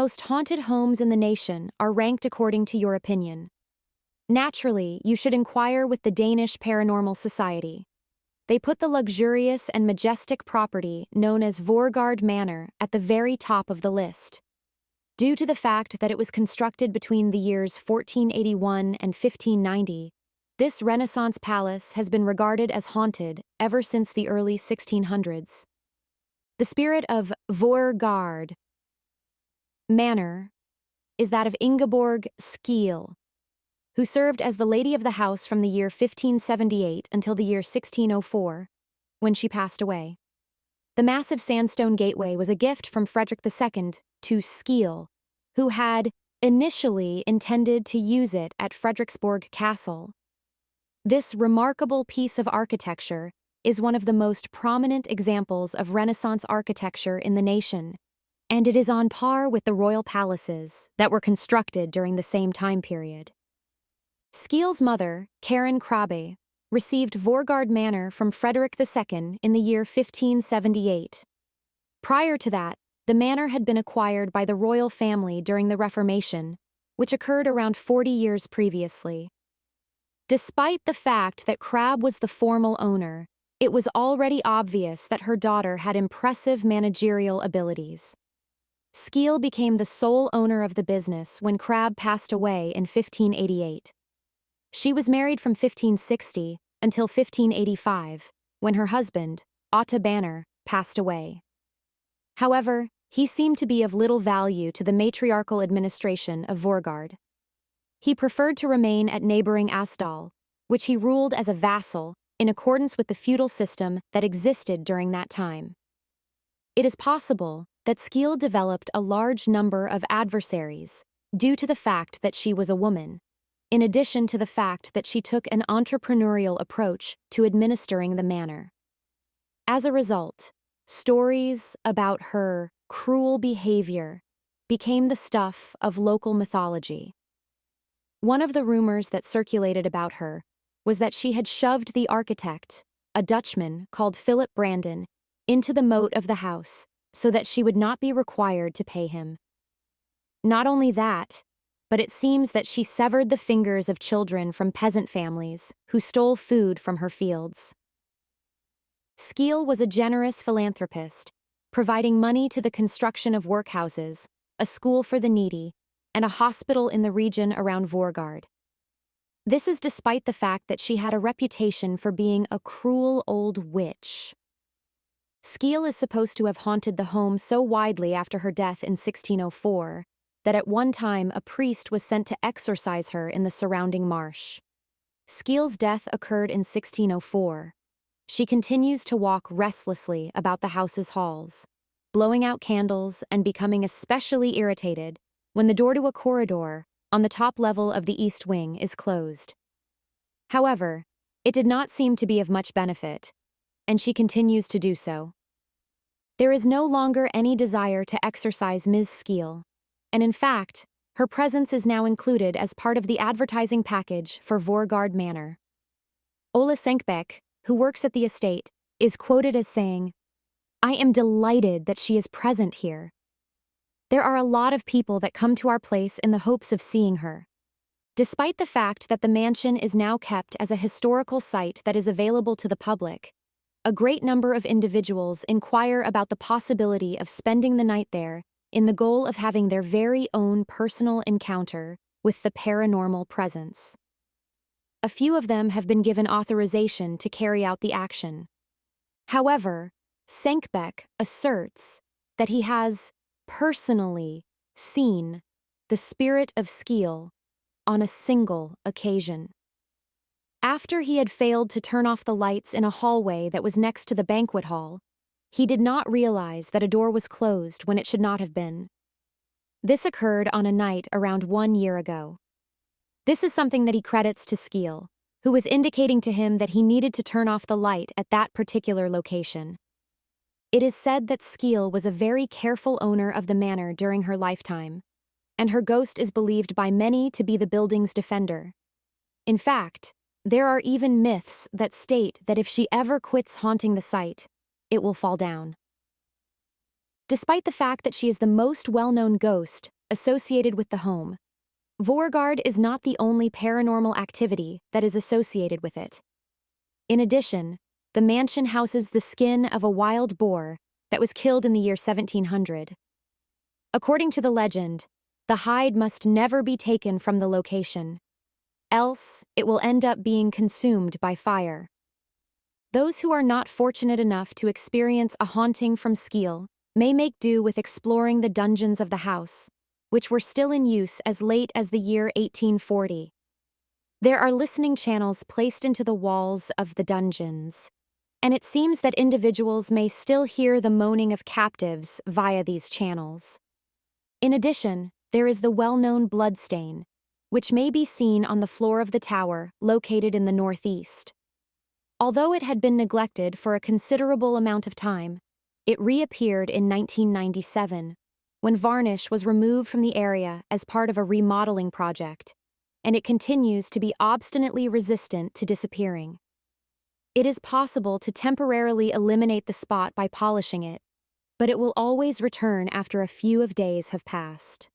most haunted homes in the nation are ranked according to your opinion. Naturally, you should inquire with the Danish Paranormal Society. They put the luxurious and majestic property known as Voergaard Manor at the very top of the list. Due to the fact that it was constructed between the years 1481 and 1590, this Renaissance palace has been regarded as haunted ever since the early 1600s. The spirit of Voergaard Manor is that of Ingeborg Skeel, who served as the lady of the house from the year 1578 until the year 1604, when she passed away. The massive sandstone gateway was a gift from Frederick II to Skeel, who had initially intended to use it at Frederiksborg Castle. This remarkable piece of architecture is one of the most prominent examples of Renaissance architecture in the nation, and it is on par with the royal palaces that were constructed during the same time period. Skeel's mother, Karen Krabbe, received Voergaard Manor from Frederick II in the year 1578. Prior to that, the manor had been acquired by the royal family during the Reformation, which occurred around 40 years previously. Despite the fact that Krabbe was the formal owner, it was already obvious that her daughter had impressive managerial abilities. Skeel became the sole owner of the business when Krabbe passed away in 1588. She was married from 1560 until 1585, when her husband, Otto Banner, passed away. However, he seemed to be of little value to the matriarchal administration of Voergaard. He preferred to remain at neighboring Asdal, which he ruled as a vassal in accordance with the feudal system that existed during that time. It is possible that Skeel developed a large number of adversaries due to the fact that she was a woman, in addition to the fact that she took an entrepreneurial approach to administering the manor. As a result, stories about her cruel behavior became the stuff of local mythology. One of the rumors that circulated about her was that she had shoved the architect, a Dutchman called Philip Brandon, into the moat of the house so that she would not be required to pay him. Not only that, but it seems that she severed the fingers of children from peasant families who stole food from her fields. Skeel was a generous philanthropist, providing money to the construction of workhouses, a school for the needy, and a hospital in the region around Voergaard. This is despite the fact that she had a reputation for being a cruel old witch. Skeel is supposed to have haunted the home so widely after her death in 1604 that at one time a priest was sent to exorcise her in the surrounding marsh. Skeel's death occurred in 1604. She continues to walk restlessly about the house's halls, blowing out candles and becoming especially irritated when the door to a corridor on the top level of the east wing is closed. However, it did not seem to be of much benefit, and she continues to do so. There is no longer any desire to exorcise Ms. Skeel, and in fact, her presence is now included as part of the advertising package for Voergaard Manor. Ole Senkbeck, who works at the estate, is quoted as saying, "I am delighted that she is present here. There are a lot of people that come to our place in the hopes of seeing her." Despite the fact that the mansion is now kept as a historical site that is available to the public, a great number of individuals inquire about the possibility of spending the night there in the goal of having their very own personal encounter with the paranormal presence. A few of them have been given authorization to carry out the action. However, Senkbeck asserts that he has personally seen the spirit of Skeel on a single occasion. After he had failed to turn off the lights in a hallway that was next to the banquet hall, he did not realize that a door was closed when it should not have been. This occurred on a night around 1 year ago. This is something that he credits to Skeel, who was indicating to him that he needed to turn off the light at that particular location. It is said that Skeel was a very careful owner of the manor during her lifetime, and her ghost is believed by many to be the building's defender. In fact, there are even myths that state that if she ever quits haunting the site, it will fall down. Despite the fact that she is the most well-known ghost associated with the home, Voergaard is not the only paranormal activity that is associated with it. In addition, the mansion houses the skin of a wild boar that was killed in the year 1700. According to the legend, the hide must never be taken from the location, else it will end up being consumed by fire. Those who are not fortunate enough to experience a haunting from Skeel may make do with exploring the dungeons of the house, which were still in use as late as the year 1840. There are listening channels placed into the walls of the dungeons, and it seems that individuals may still hear the moaning of captives via these channels. In addition, there is the well-known bloodstain, which may be seen on the floor of the tower located in the northeast. Although it had been neglected for a considerable amount of time, it reappeared in 1997, when varnish was removed from the area as part of a remodeling project, and it continues to be obstinately resistant to disappearing. It is possible to temporarily eliminate the spot by polishing it, but it will always return after a few days have passed.